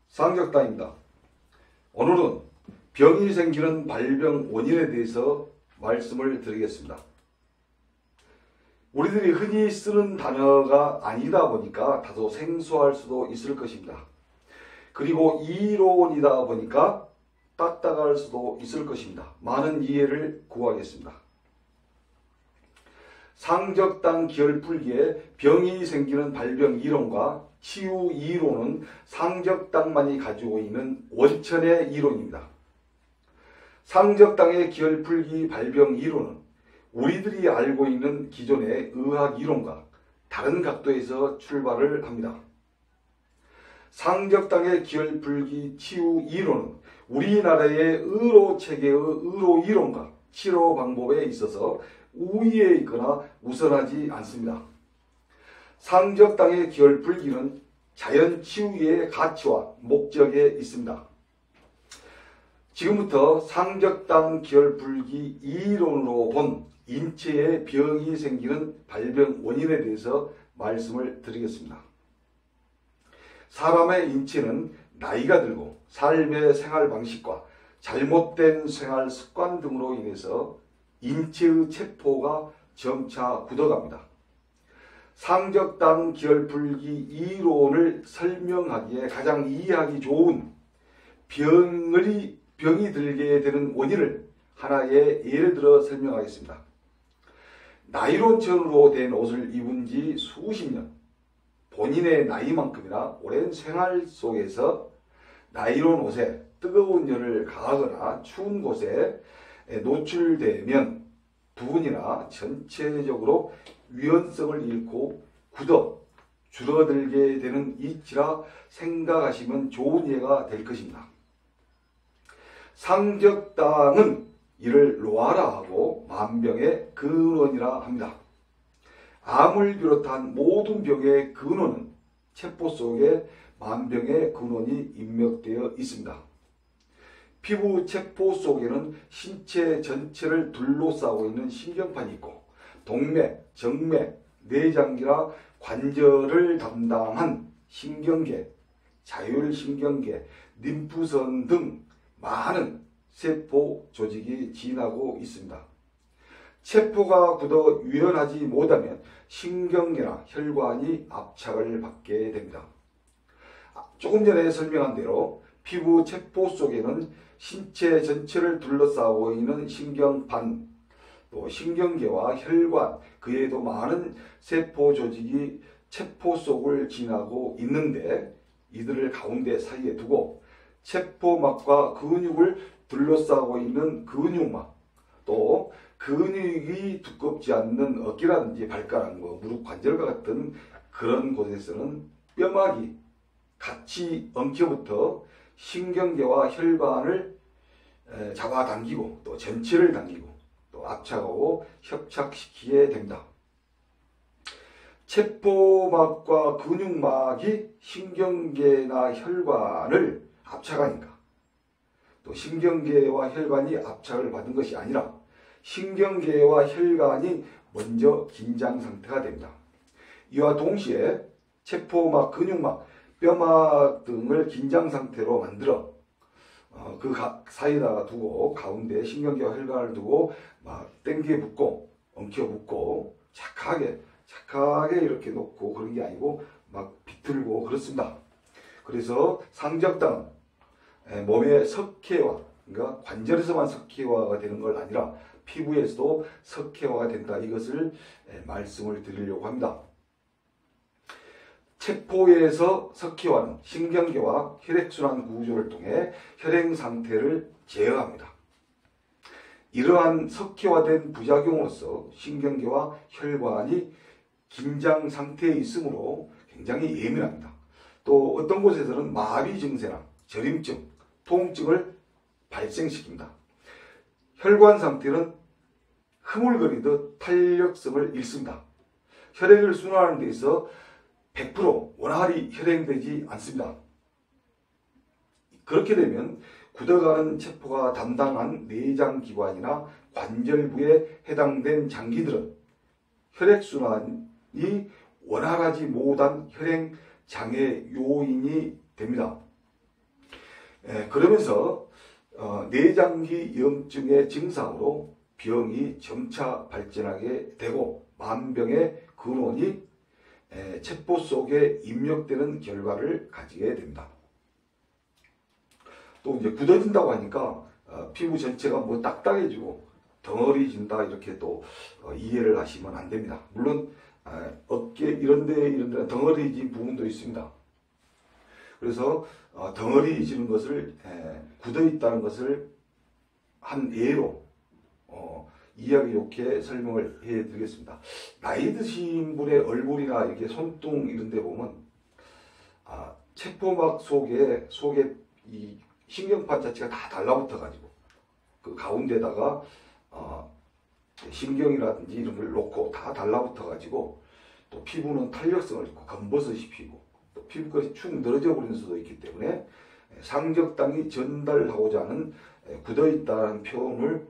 상적당입니다. 오늘은 병이 생기는 발병 원인에 대해서 말씀을 드리겠습니다. 우리들이 흔히 쓰는 단어가 아니다 보니까 다소 생소할 수도 있을 것입니다. 그리고 이론이다 보니까 딱딱할 수도 있을 것입니다. 많은 이해를 구하겠습니다. 상적당 기혈풀기에 병이 생기는 발병 이론과 치유 이론은 상적당만이 가지고 있는 원천의 이론입니다. 상적당의 기혈풀기 발병 이론은 우리들이 알고 있는 기존의 의학 이론과 다른 각도에서 출발을 합니다. 상적당의 기혈풀기 치유 이론은 우리나라의 의료체계의 의료 이론과 치료 방법에 있어서 우위에 있거나 우선하지 않습니다. 상적당의 기혈풀기는 자연치유의 가치와 목적에 있습니다. 지금부터 상적당 기혈풀기 이론으로 본 인체에 병이 생기는 발병 원인에 대해서 말씀을 드리겠습니다. 사람의 인체는 나이가 들고 삶의 생활 방식과 잘못된 생활 습관 등으로 인해서 인체의 체포가 점차 굳어갑니다. 상적당 기혈풀기 이론을 설명하기에 가장 이해하기 좋은 병이 들게 되는 원인을 하나의 예를 들어 설명하겠습니다. 나이론천으로 된 옷을 입은 지 수십 년, 본인의 나이만큼이나 오랜 생활 속에서 나이론 옷에 뜨거운 열을 가하거나 추운 곳에 노출되면 부분이나 전체적으로 유연성을 잃고 굳어 줄어들게 되는 이치라 생각하시면 좋은 이해가 될 것입니다. 상적당은 이를 로아라하고 만병의 근원이라 합니다. 암을 비롯한 모든 병의 근원은 체포 속에 만병의 근원이 입력되어 있습니다. 피부 체포 속에는 신체 전체를 둘러싸고 있는 신경판이 있고 동맥, 정맥, 내장기라 관절을 담당한 신경계, 자율신경계, 림프선 등 많은 세포 조직이 지나고 있습니다. 체포가 굳어 유연하지 못하면 신경계나 혈관이 압착을 받게 됩니다. 조금 전에 설명한 대로 피부 체포 속에는 신체 전체를 둘러싸고 있는 신경판, 또 신경계와 혈관, 그 외에도 많은 세포 조직이 체포 속을 지나고 있는데 이들을 가운데 사이에 두고 체포막과 근육을 둘러싸고 있는 근육막, 또 근육이 두껍지 않는 어깨라든지 발가락, 무릎 관절과 같은 그런 곳에서는 뼈막이 같이 엉켜붙어 신경계와 혈관을 잡아당기고 또 전체를 당기고 또 압착하고 협착시키게 됩니다. 체포막과 근육막이 신경계나 혈관을 압착하니까 또 신경계와 혈관이 압착을 받은 것이 아니라 신경계와 혈관이 먼저 긴장 상태가 됩니다. 이와 동시에 체포막, 근육막, 뼈막 등을 긴장 상태로 만들어 그 사이에다가 두고 가운데 신경계와 혈관을 두고 막 당겨 붙고 엉켜 붙고 착하게 이렇게 놓고 그런 게 아니고 막 비틀고 그렇습니다. 그래서 상적당은 몸의 석회화, 그러니까 관절에서만 석회화가 되는 걸 아니라 피부에서도 석회화가 된다. 이것을 말씀을 드리려고 합니다. 체포에서 석회화는 신경계와 혈액순환 구조를 통해 혈행 상태를 제어합니다. 이러한 석회화된 부작용으로서 신경계와 혈관이 긴장 상태에 있으므로 굉장히 예민합니다. 또 어떤 곳에서는 마비 증세나 저림증, 통증을 발생시킵니다. 혈관 상태는 흐물거리듯 탄력성을 잃습니다. 혈액을 순환하는 데 있어 100% 원활히 혈행되지 않습니다. 그렇게 되면 굳어가는 체포가 담당한 내장기관이나 관절부에 해당된 장기들은 혈액순환이 원활하지 못한 혈행 장애 요인이 됩니다. 그러면서 내장기 염증의 증상으로 병이 점차 발전하게 되고 만병의 근원이 체포 속에 입력되는 결과를 가지게 됩니다. 또 이제 굳어진다고 하니까 피부 전체가 뭐 딱딱해지고 덩어리진다 이렇게 또 이해를 하시면 안 됩니다. 물론 어깨 이런데 덩어리진 부분도 있습니다. 그래서 덩어리지는 것을 굳어있다는 것을 한 예로 이해하기 좋게 설명을 해드리겠습니다. 나이 드신 분의 얼굴이나 이렇게 손등 이런 데 보면 체포막 속에 이 신경판 자체가 다 달라붙어 가지고 그 가운데다가 신경이라든지 이런 걸 놓고 다 달라붙어 가지고 또 피부는 탄력성을 잃고 검버섯이 피고 또 피부까지 축 늘어져 버리는 수도 있기 때문에 상적당이 전달하고자 하는 굳어있다는 표현을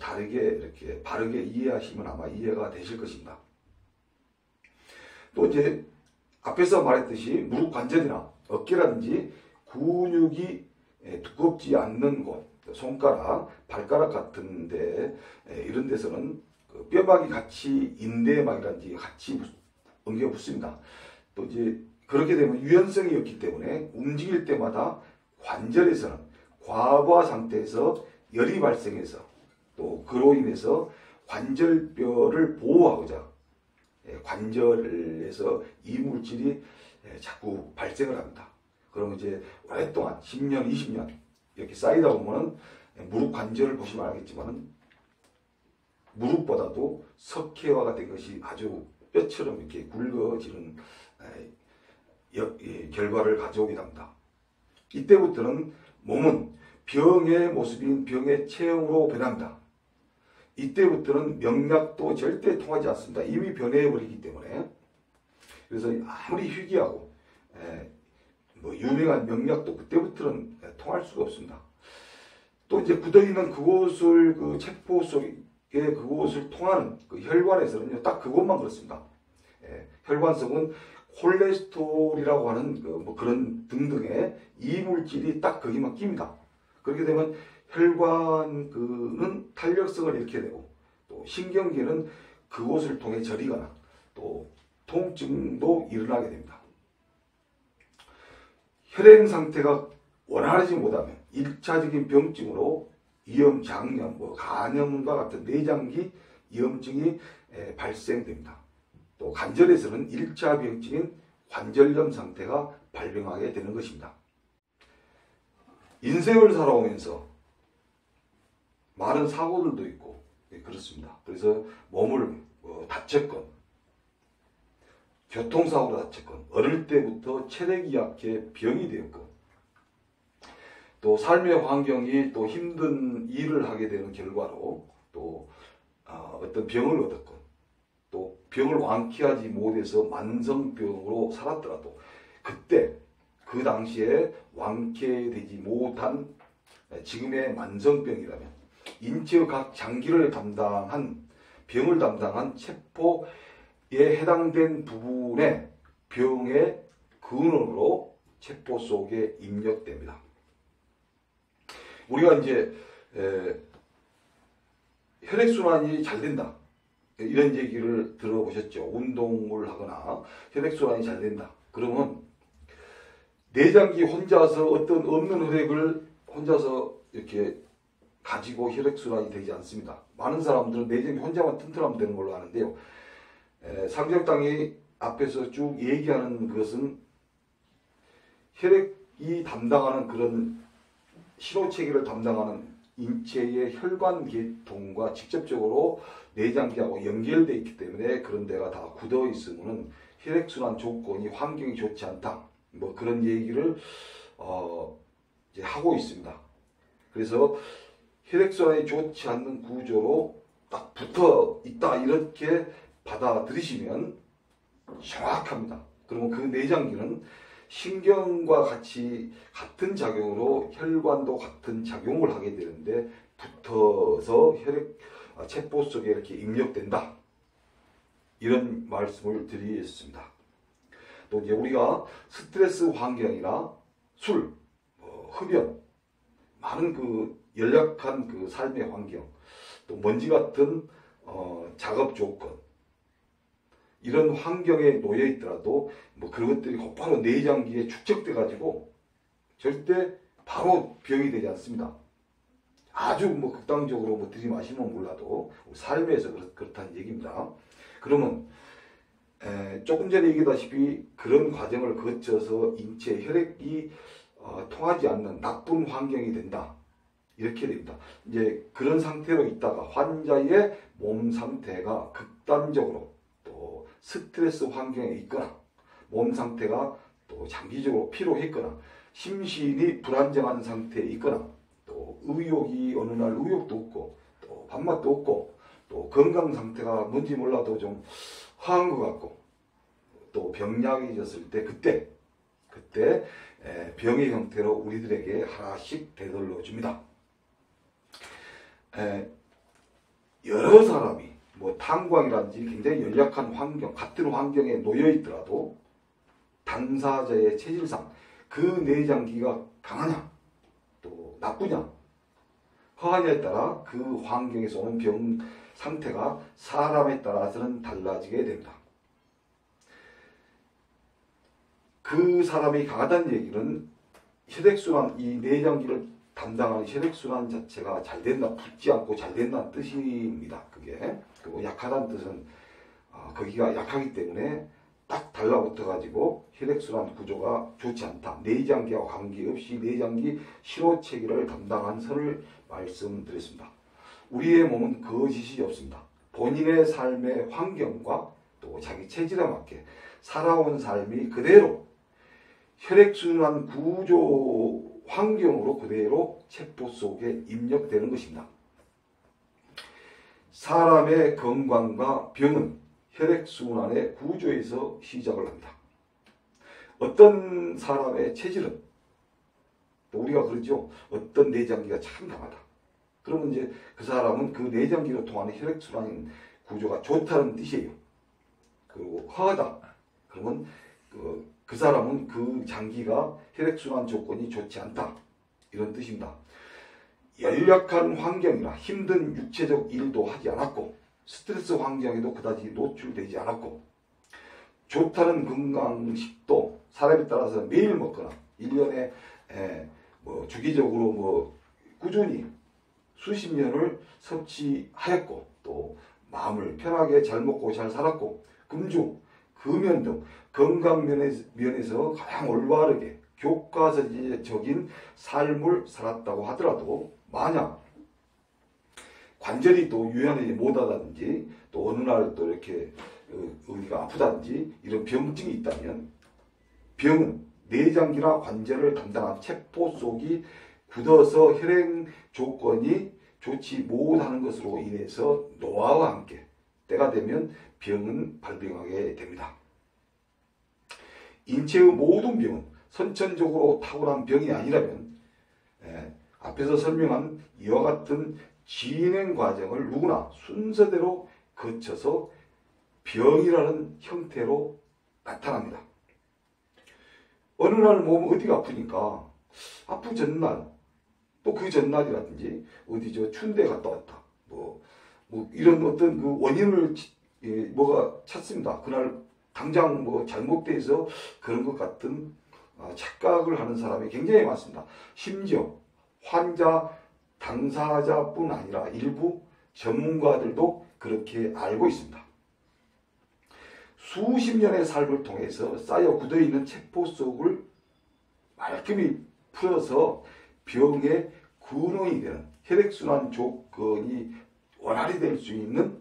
다르게 이렇게 바르게 이해하시면 아마 이해가 되실 것입니다. 또 이제 앞에서 말했듯이 무릎 관절이나 어깨라든지 근육이 두껍지 않는 곳, 손가락, 발가락 같은데 이런 데서는 그 뼈막이 같이 인대막이라든지 같이 엉겨 붙습니다. 또 이제 그렇게 되면 유연성이 없기 때문에 움직일 때마다 관절에서는 과부하 상태에서 열이 발생해서 또 그로 인해서 관절뼈를 보호하고자 관절에서 이물질이 자꾸 발생을 합니다. 그러면 이제 오랫동안 10년, 20년 이렇게 쌓이다 보면은 무릎 관절을 보시면 알겠지만은 무릎보다도 석회화가 된 것이 아주 뼈처럼 이렇게 굵어지는 결과를 가져오게 됩니다. 이때부터는 몸은 병의 모습인 병의 체형으로 변합니다. 이때부터는 명약도 절대 통하지 않습니다. 이미 변해버리기 때문에. 그래서 아무리 희귀하고 뭐 유명한 명약도 그때부터는 통할 수가 없습니다. 또 이제 굳어있는 그곳을 그 체포 속에 그곳을 통하는 그 혈관에서는요, 딱 그것만 그렇습니다. 혈관성은 콜레스테롤이라고 하는 뭐 그런 등등의 이물질이 딱 거기만 낍니다. 그렇게 되면 혈관은 탄력성을 잃게 되고 또 신경계는 그곳을 통해 저리거나 또 통증도 일어나게 됩니다. 혈행 상태가 원활하지 못하면 1차적인 병증으로 위염, 장염, 간염과 같은 내장기 위염증이 발생됩니다. 또 관절에서는 1차 병증인 관절염 상태가 발병하게 되는 것입니다. 인생을 살아오면서 많은 사고들도 있고 그렇습니다. 그래서 몸을 다쳤건 교통사고로 다쳤건 어릴 때부터 체력이 약해 병이 되었건 또 삶의 환경이 또 힘든 일을 하게 되는 결과로 또 어떤 병을 얻었건 또 병을 완쾌하지 못해서 만성병으로 살았더라도 그때 그 당시에 완쾌되지 못한 지금의 만성병이라면 인체의 각 장기를 담당한 병을 담당한 체포에 해당된 부분의 병의 근원으로 체포 속에 입력됩니다. 우리가 이제 혈액순환이 잘 된다 이런 얘기를 들어보셨죠. 운동을 하거나 혈액순환이 잘 된다 그러면 내장기 혼자서 어떤 없는 혈액을 혼자서 이렇게 가지고 혈액순환이 되지 않습니다. 많은 사람들은 내장기 혼자만 튼튼하면 되는 걸로 아는데요. 상적당이 앞에서 쭉 얘기하는 것은 혈액이 담당하는 그런 신호체계를 담당하는 인체의 혈관 계통과 직접적으로 내장기하고 연결되어 있기 때문에 그런 데가 다 굳어 있으면 혈액순환 조건이 환경이 좋지 않다. 뭐 그런 얘기를 이제 하고 있습니다. 그래서 혈액순환이 좋지 않는 구조로 딱 붙어 있다 이렇게 받아들이시면 정확합니다. 그러면 그 내장기는 신경과 같은 작용으로 혈관도 같은 작용을 하게 되는데 붙어서 혈액 체포 속에 이렇게 입력된다. 이런 말씀을 드리겠습니다. 또 이제 우리가 스트레스 환경이나 술, 흡연, 많은 그 연약한 그 삶의 환경, 또 먼지 같은 작업 조건, 이런 환경에 놓여 있더라도 뭐 그런 것들이 곧바로 내장기에 축적돼 가지고 절대 바로 병이 되지 않습니다. 아주 뭐 극단적으로 뭐 들이마시면 몰라도 삶에서 그렇다는 얘기입니다. 그러면 조금 전에 얘기했다시피 그런 과정을 거쳐서 인체 혈액이 통하지 않는 나쁜 환경이 된다. 이렇게 됩니다. 이제 그런 상태로 있다가 환자의 몸 상태가 극단적으로 또 스트레스 환경에 있거나 몸 상태가 또 장기적으로 피로했거나 심신이 불안정한 상태에 있거나 또 의욕이 어느 날 의욕도 없고 또 밥맛도 없고 또 건강 상태가 뭔지 몰라도 좀 허한 것 같고 또 병약해졌을 때 그때 병의 형태로 우리들에게 하나씩 되돌려 줍니다. 여러 사람이 뭐 탄광이라든지 굉장히 연약한 환경, 같은 환경에 놓여 있더라도 당사자의 체질상 그 내장기가 강하냐 또 나쁘냐 허하냐에 따라 그 환경에서 오는 병 상태가 사람에 따라서는 달라지게 됩니다. 그 사람이 강하다는 얘기는 혈액순환, 이 내장기를 담당하는 혈액순환 자체가 잘 된다, 붓지 않고 잘 된다는 뜻입니다. 그게. 그리고 약하다는 뜻은 거기가 약하기 때문에 딱 달라붙어가지고 혈액순환 구조가 좋지 않다. 내장기와 관계없이 내장기 실호체계를 담당한 선을 말씀드렸습니다. 우리의 몸은 거짓이 없습니다. 본인의 삶의 환경과 또 자기 체질에 맞게 살아온 삶이 그대로 혈액순환 구조 환경으로 그대로 체포 속에 입력되는 것입니다. 사람의 건강과 병은 혈액순환의 구조에서 시작을 합니다. 어떤 사람의 체질은 또 우리가 그러죠. 어떤 내장기가 참 강하다. 그러면 이제 그 사람은 그 내장기로 통하는 혈액순환 구조가 좋다는 뜻이에요. 그리고 허하다. 그러면 그 사람은 그 장기가 혈액순환 조건이 좋지 않다. 이런 뜻입니다. 연약한 환경이나 힘든 육체적 일도 하지 않았고 스트레스 환경에도 그다지 노출되지 않았고 좋다는 건강식도 사람에 따라서 매일 먹거나 1년에 뭐 주기적으로 뭐 꾸준히 수십 년을 섭취하였고 또 마음을 편하게 잘 먹고 잘 살았고 금주, 금연 등 건강 면에서 가장 올바르게 교과서적인 삶을 살았다고 하더라도 만약 관절이 또 유연하지 못하다든지 또 어느 날 또 이렇게 어디가 아프다든지 이런 병증이 있다면 병은 내장기나 관절을 담당한 체포 속이 굳어서 혈행 조건이 좋지 못하는 것으로 인해서 노화와 함께 때가 되면 병은 발병하게 됩니다. 인체의 모든 병은 선천적으로 타고난 병이 아니라면 앞에서 설명한 이와 같은 진행 과정을 누구나 순서대로 거쳐서 병이라는 형태로 나타납니다. 어느 날 몸 어디가 아프니까 아프 전날 또 그 전날이라든지 어디 저 추운데 갔다 왔다 뭐 이런 어떤 그 원인을 뭐가 찾습니다. 그날 당장 뭐 잘못돼서 그런 것 같은 착각을 하는 사람이 굉장히 많습니다. 심지어 환자 당사자뿐 아니라 일부 전문가들도 그렇게 알고 있습니다. 수십 년의 삶을 통해서 쌓여 굳어있는 체포 속을 말끔히 풀어서 병의 근원이 되는 혈액순환 조건이 원활히 될 수 있는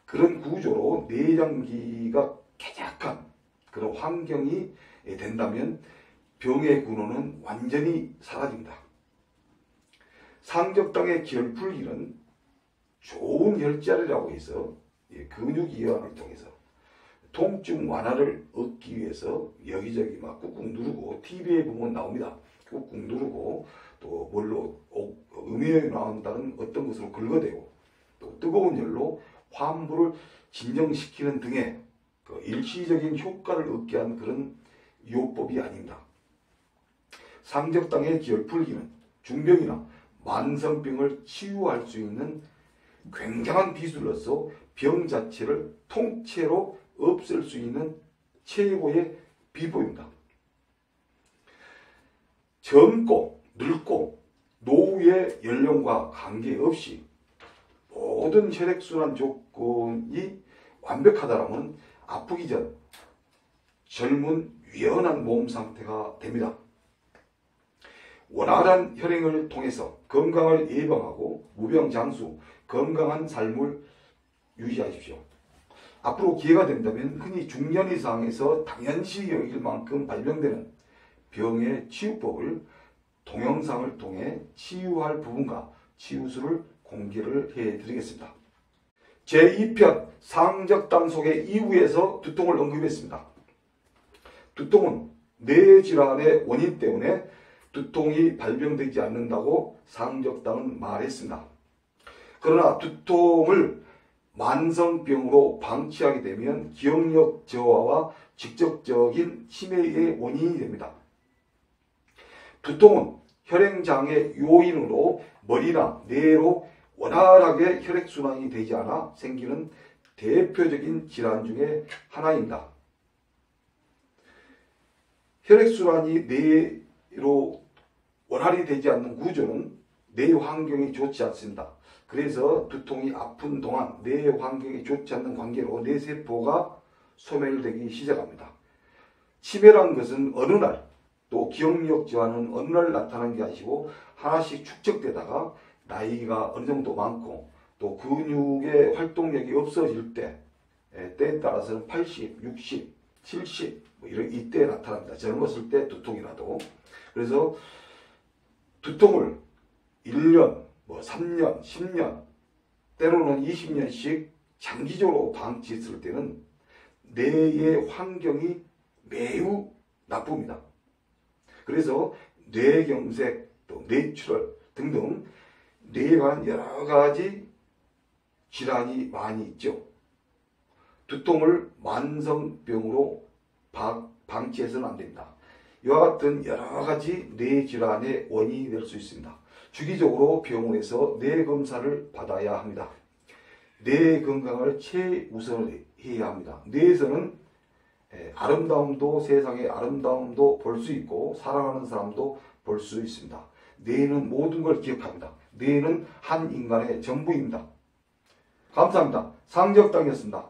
그런 구조로 내장기가 쾌적한 그런 환경이 된다면 병의 근원은 완전히 사라집니다. 상적당의 결풀기는 좋은 혈자리라고 해서 근육이완을 통해서 통증 완화를 얻기 위해서 여기저기 막 꾹꾹 누르고 TV에 보면 나옵니다. 꾹꾹 누르고 또 뭘로 음영이 나온다는 어떤 것으로 긁어대고 또 뜨거운 열로 환부를 진정시키는 등의 그 일시적인 효과를 얻게 한 그런 요법이 아닙니다. 상적당의 기혈풀기는 중병이나 만성병을 치유할 수 있는 굉장한 기술로서 병 자체를 통째로 없앨 수 있는 최고의 비법입니다. 젊고 늙고 노후의 연령과 관계없이 모든 혈액순환 조건이 완벽하다면 아프기 전 젊은 유연한 몸 상태가 됩니다. 원활한 혈행을 통해서 건강을 예방하고 무병장수, 건강한 삶을 유지하십시오. 앞으로 기회가 된다면 흔히 중년 이상에서 당연시 여길 만큼 발병되는 병의 치유법을 동영상을 통해 치유할 부분과 치유술을 공개를 해드리겠습니다. 제2편 상적당 속의 2부에서 두통을 언급했습니다. 두통은 뇌질환의 원인 때문에 두통이 발병되지 않는다고 상적당은 말했습니다. 그러나 두통을 만성병으로 방치하게 되면 기억력 저하와 직접적인 치매의 원인이 됩니다. 두통은 혈행장애 요인으로 머리나 뇌로 원활하게 혈액순환이 되지 않아 생기는 대표적인 질환 중에 하나입니다. 혈액순환이 뇌로 원활히 되지 않는 구조는 뇌 환경이 좋지 않습니다. 그래서 두통이 아픈 동안 뇌 환경이 좋지 않는 관계로 뇌세포가 소멸되기 시작합니다. 치매란 것은 어느 날, 또 기억력 저하는 어느 날 나타나는 게 아니고 하나씩 축적되다가 나이가 어느 정도 많고 또 근육의 활동력이 없어질 때에 따라서는 80, 60, 70 이때 나타납니다. 젊었을 때 두통이라도. 그래서 두통을 1년, 3년, 10년, 때로는 20년씩 장기적으로 방치했을 때는 뇌의 환경이 매우 나쁩니다. 그래서 뇌경색, 또 뇌출혈 등등 뇌에 관한 여러 가지 질환이 많이 있죠. 두통을 만성병으로 방치해서는 안 됩니다. 이와 같은 여러 가지 뇌 질환의 원인이 될 수 있습니다. 주기적으로 병원에서 뇌 검사를 받아야 합니다. 뇌 건강을 최우선을 해야 합니다. 뇌에서는 아름다움도, 세상의 아름다움도 볼 수 있고 사랑하는 사람도 볼 수 있습니다. 뇌는 모든 걸 기억합니다. 뇌는 한 인간의 전부입니다. 감사합니다. 상적당이었습니다.